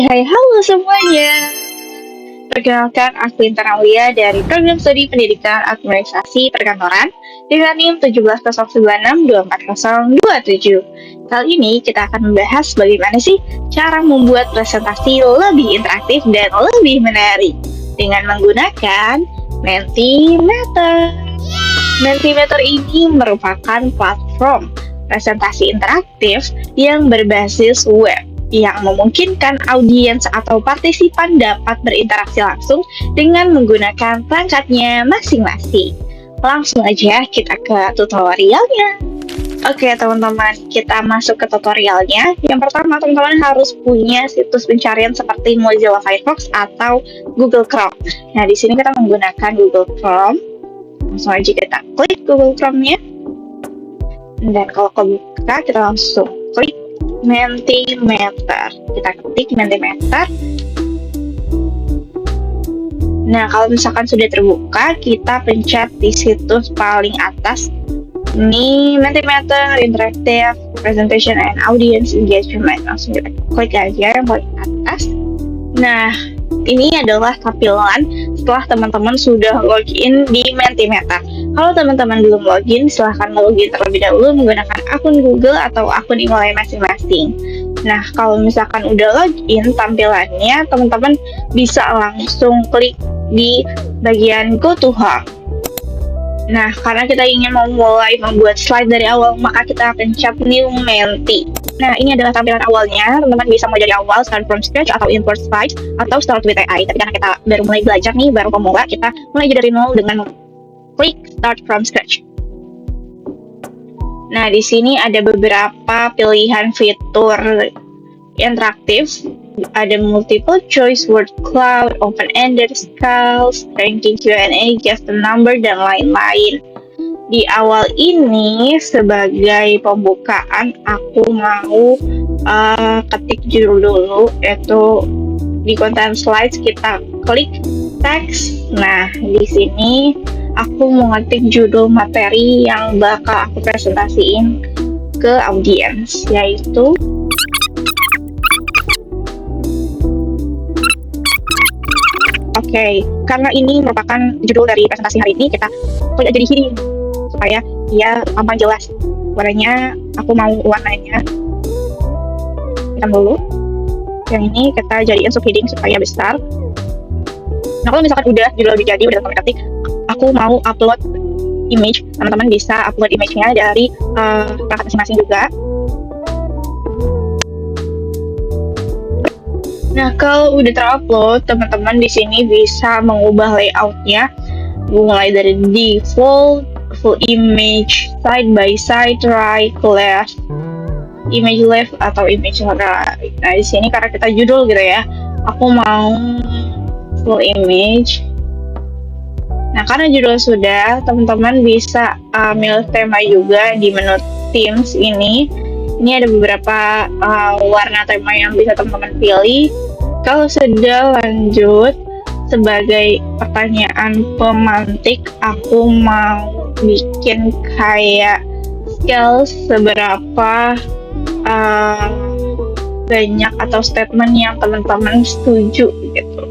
Hai, halo semuanya. Perkenalkan, aku Intan Aulia dari Program Studi Pendidikan Administrasi Perkantoran dengan NIM 17096240027. Kali ini kita akan membahas bagaimana sih cara membuat presentasi lebih interaktif dan lebih menarik dengan menggunakan Mentimeter. Mentimeter ini merupakan platform presentasi interaktif yang berbasis web yang memungkinkan audiens atau partisipan dapat berinteraksi langsung dengan menggunakan perangkatnya masing-masing. Langsung aja kita ke tutorialnya. Oke teman-teman, kita masuk ke tutorialnya. Yang pertama teman-teman harus punya situs pencarian seperti Mozilla Firefox atau Google Chrome. Nah di sini kita menggunakan Google Chrome. Langsung aja kita klik Google Chrome-nya. Dan kalau kebuka kita langsung klik Mentimeter. Kita ketik Mentimeter. Nah, kalau misalkan sudah terbuka, kita pencet di situs paling atas. Ini Mentimeter Interactive Presentation and Audience Engagement. Langsung kita klik aja yang paling atas. Nah, ini adalah tampilan setelah teman-teman sudah login di Mentimeter. Kalau teman-teman belum login, silahkan login terlebih dahulu menggunakan akun Google atau akun email masing-masing. Nah, kalau misalkan udah login, tampilannya teman-teman bisa langsung klik di bagian Go to Home. Nah, karena kita ingin memulai membuat slide dari awal, maka kita pencet New Menti. Nah, ini adalah tampilan awalnya. Teman-teman bisa mulai dari awal, start from scratch, atau import slides, atau start with AI. Tapi karena kita baru mulai belajar nih, baru pemula, kita mulai dari nol dengan klik start from scratch. Nah, di sini ada beberapa pilihan fitur interaktif. Ada multiple choice, word cloud, open-ended scales, ranking Q&A, guess the number, dan lain-lain. Di awal ini, sebagai pembukaan, aku mau ketik judul dulu, yaitu di content slides kita klik text. Nah, di sini aku mau ngetik judul materi yang bakal aku presentasiin ke audiens, yaitu karena ini merupakan judul dari presentasi hari ini, kita klik aja di sini supaya dia gampang jelas. Warnanya aku mau warnanya hitam dulu. Yang ini kita jadiin subheading supaya besar. Nah, kalau misalkan udah judul udah teman-teman ketik, aku mau upload image, teman-teman bisa upload image-nya dari perangkat masing-masing juga. Nah, kalau udah terupload, teman-teman di sini bisa mengubah layout-nya mulai dari default, full image, side by side, right, left, image left atau image right. Nah, di sini karena kita judul gitu ya, aku mau full image. Nah, karena judul sudah, teman-teman bisa milih tema juga di menu themes ini. Ini ada beberapa warna tema yang bisa teman-teman pilih. Kalau sudah lanjut, sebagai pertanyaan pemantik, aku mau bikin kayak scale seberapa banyak atau statement yang teman-teman setuju gitu.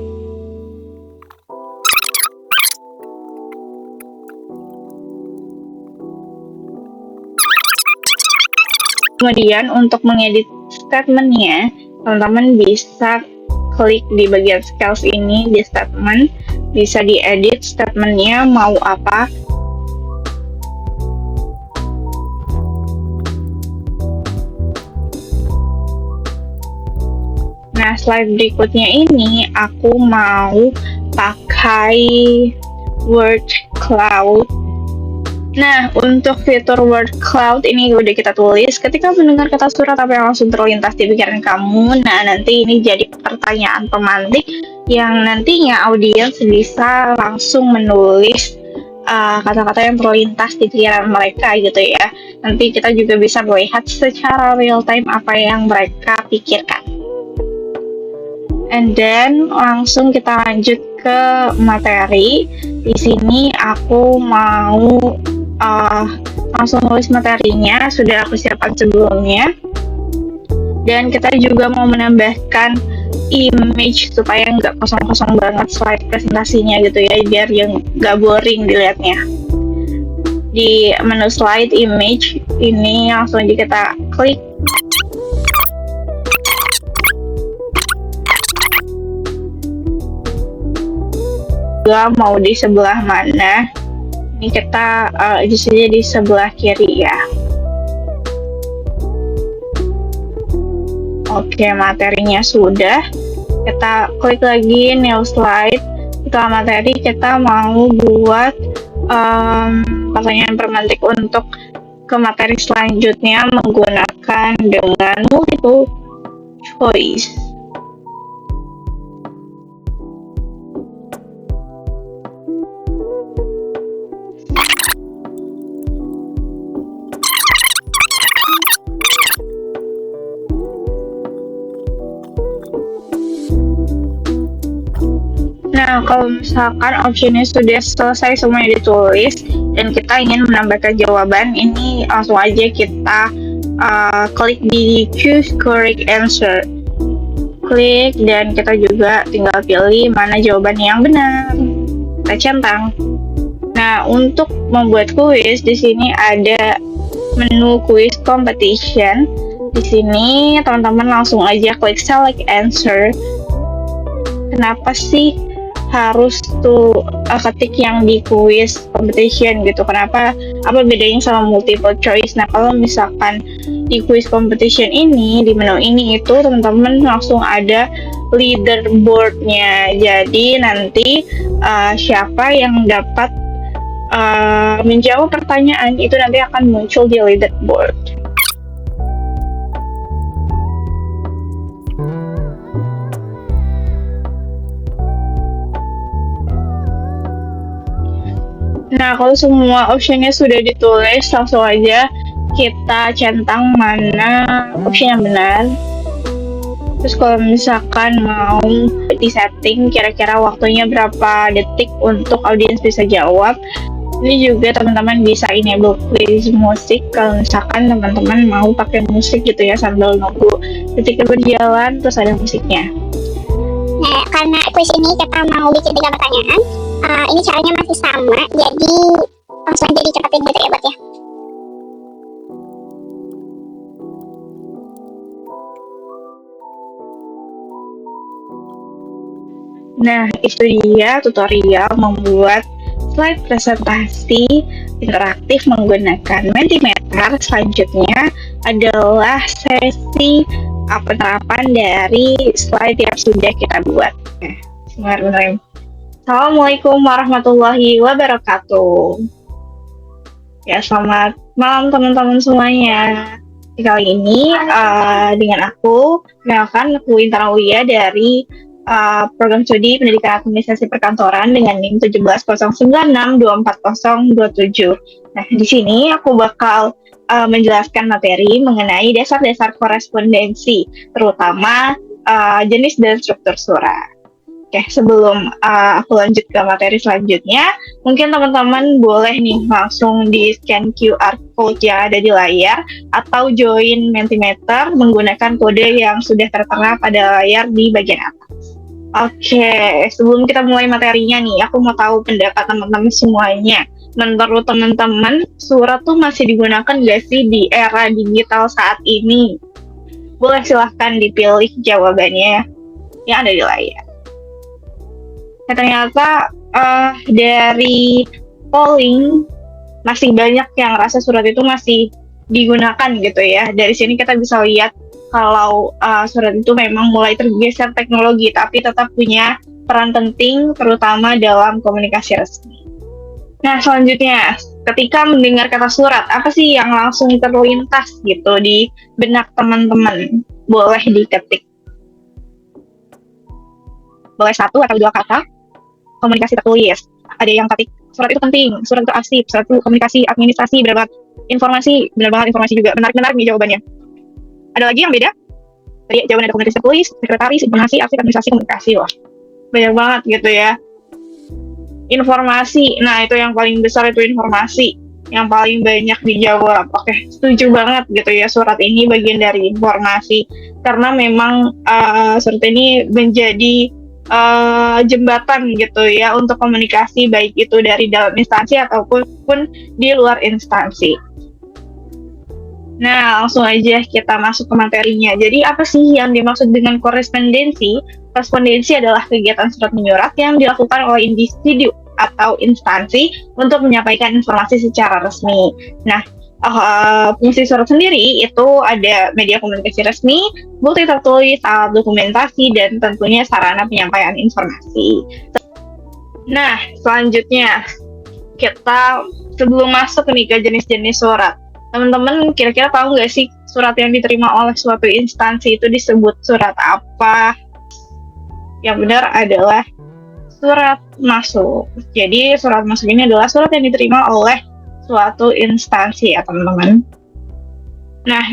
Kemudian untuk mengedit statementnya, teman-teman bisa klik di bagian scales ini di statement, bisa diedit statementnya mau apa. Nah, slide berikutnya ini aku mau pakai word cloud. Nah, untuk fitur word cloud ini udah kita tulis. Ketika mendengar kata surat apa yang langsung terlintas di pikiran kamu, nah nanti ini jadi pertanyaan pemantik yang nantinya audiens bisa langsung menulis kata-kata yang terlintas di pikiran mereka gitu ya. Nanti kita juga bisa melihat secara real time apa yang mereka pikirkan. And then langsung kita lanjut ke materi. Di sini aku mau langsung nulis materinya, sudah aku siapkan sebelumnya. Dan kita juga mau menambahkan image supaya nggak kosong-kosong banget slide presentasinya gitu ya, biar yang nggak boring dilihatnya. Di menu slide image ini langsung aja kita klik. Mau di sebelah mana? Ini kita adjust saja di sebelah kiri ya. Oke, materinya sudah. Kita klik lagi new slide. Setelah materi kita mau buat pertanyaan pemantik untuk ke materi selanjutnya menggunakan dengan multiple choice. Nah, kalau misalkan optionnya sudah selesai semuanya ditulis dan kita ingin menambahkan jawaban, ini langsung aja kita klik di choose correct answer. Klik dan kita juga tinggal pilih mana jawaban yang benar. Kita centang. Nah, untuk membuat kuis di sini ada menu quiz competition. Di sini teman-teman langsung aja klik select answer. Kenapa sih harus ketik yang di quiz competition gitu? Apa bedanya sama multiple choice? Nah, kalau misalkan di quiz competition ini, di menu ini itu teman-teman langsung ada leaderboardnya. Jadi nanti siapa yang dapat menjawab pertanyaan itu nanti akan muncul di leaderboard. Nah, kalau semua optionnya sudah ditulis, langsung aja kita centang mana option yang benar. Terus kalau misalkan mau disetting kira-kira waktunya berapa detik untuk audiens bisa jawab, ini juga teman-teman bisa enable quiz musik kalau misalkan teman-teman mau pakai musik gitu ya sambil nunggu detiknya berjalan terus ada musiknya. Nah, karena quiz ini kita mau bikin 3 pertanyaan, ini caranya masih sama, jadi langsung aja dicepetin gitu ya buat ya. Nah, itu dia tutorial membuat slide presentasi interaktif menggunakan Mentimeter. Selanjutnya adalah sesi penerapan dari slide yang sudah kita buat. Bismillahirrahmanirrahim. Assalamualaikum warahmatullahi wabarakatuh. Ya, selamat malam teman-teman semuanya. Kali ini dengan aku, kenalkan aku Intan Aulia dari program studi Pendidikan Administrasi Perkantoran dengan NIM 1709624027. Nah, di sini aku bakal menjelaskan materi mengenai dasar-dasar korespondensi, terutama jenis dan struktur surat. Oke, sebelum aku lanjut ke materi selanjutnya, mungkin teman-teman boleh nih langsung di scan QR code yang ada di layar atau join Mentimeter menggunakan kode yang sudah tertera pada layar di bagian atas. Oke, sebelum kita mulai materinya nih, aku mau tahu pendapat teman-teman semuanya. Menurut teman-teman, surat tuh masih digunakan nggak sih di era digital saat ini? Boleh silahkan dipilih jawabannya yang ada di layar. Nah, ternyata dari polling masih banyak yang rasa surat itu masih digunakan gitu ya. Dari sini kita bisa lihat kalau surat itu memang mulai tergeser teknologi, tapi tetap punya peran penting terutama dalam komunikasi resmi. Nah, selanjutnya, ketika mendengar kata surat, apa sih yang langsung terlintas gitu di benak teman-teman? Boleh diketik. Boleh 1 atau 2 kata. Komunikasi tertulis. Ada yang ketik surat itu penting, surat itu arsip, surat itu komunikasi administrasi, benar banget informasi, benar banget informasi juga, benar nih jawabannya. Ada lagi yang beda? Tadi jawaban ada komunikasi tertulis, sekretaris, informasi, arsip, administrasi, komunikasi. Wah, banyak banget gitu ya. Informasi, nah itu yang paling besar itu informasi. yang paling banyak dijawab. Oke, setuju banget gitu ya, surat ini bagian dari informasi karena memang surat ini menjadi jembatan gitu ya untuk komunikasi baik itu dari dalam instansi ataupun di luar instansi. Nah, langsung aja kita masuk ke materinya. Jadi apa sih yang dimaksud dengan korespondensi? Korespondensi adalah kegiatan surat menyurat yang dilakukan oleh individu atau instansi untuk menyampaikan informasi secara resmi. Nah, fungsi surat sendiri itu ada media komunikasi resmi, bukti tertulis, alat dokumentasi, dan tentunya sarana penyampaian informasi. Nah, selanjutnya kita sebelum masuk nih ke jenis-jenis surat, teman-teman kira-kira tahu nggak sih surat yang diterima oleh suatu instansi itu disebut surat apa? Yang benar adalah surat masuk. Jadi surat masuk ini adalah surat yang diterima oleh suatu instansi ya teman-teman. Nah,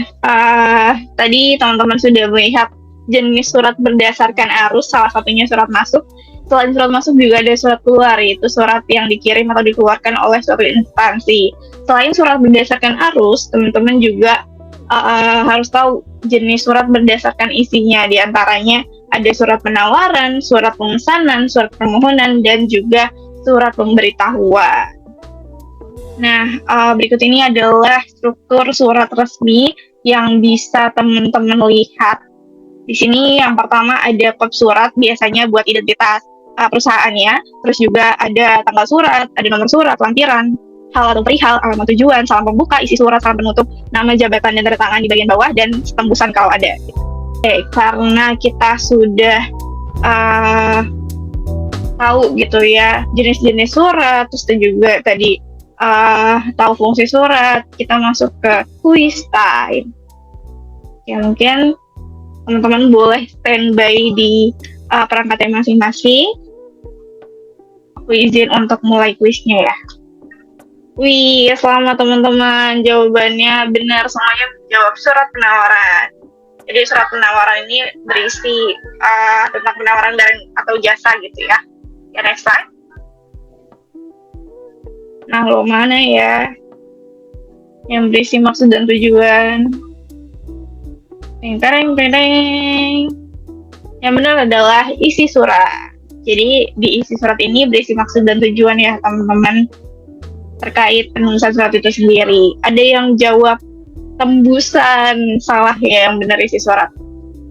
tadi teman-teman sudah melihat jenis surat berdasarkan arus, salah satunya surat masuk. Selain surat masuk juga ada surat keluar, yaitu surat yang dikirim atau dikeluarkan oleh suatu instansi. Selain surat berdasarkan arus, teman-teman juga harus tahu jenis surat berdasarkan isinya. Di antaranya ada surat penawaran, surat pemesanan, surat permohonan, dan juga surat pemberitahuan. Nah, berikut ini adalah struktur surat resmi yang bisa teman-teman lihat. Di sini yang pertama ada kop surat, biasanya buat identitas perusahaannya. Terus juga ada tanggal surat, ada nomor surat, lampiran, hal atau perihal, alamat tujuan, salam pembuka, isi surat, salam penutup, nama jabatan dan tanda tangan di bagian bawah, dan tembusan kalau ada. Oke, karena kita sudah tahu gitu ya jenis-jenis surat, terus juga tadi tahu fungsi surat, kita masuk ke quiz time. Ya mungkin teman-teman boleh standby di perangkatnya masing-masing. Aku izin untuk mulai kuisnya ya. Wih, selamat teman-teman, jawabannya benar semuanya menjawab surat penawaran. Jadi surat penawaran ini berisi tentang penawaran barang atau jasa gitu ya. Ya, next slide. Nah, lo mana ya? Yang berisi maksud dan tujuan. Teng. Yang benar adalah isi surat. Jadi di isi surat ini berisi maksud dan tujuan ya teman-teman terkait penulisan surat itu sendiri. Ada yang jawab tembusan, salah ya, yang benar isi surat.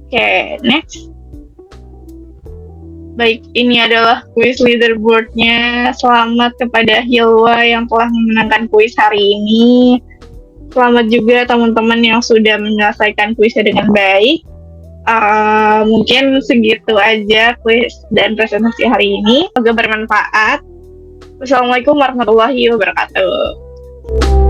Oke, next. Baik, ini adalah kuis leaderboardnya. Selamat kepada Hilwa yang telah memenangkan kuis hari ini. Selamat juga teman-teman yang sudah menyelesaikan kuisnya dengan baik. Mungkin segitu aja kuis dan presentasi hari ini. Semoga bermanfaat. Wassalamualaikum warahmatullahi wabarakatuh.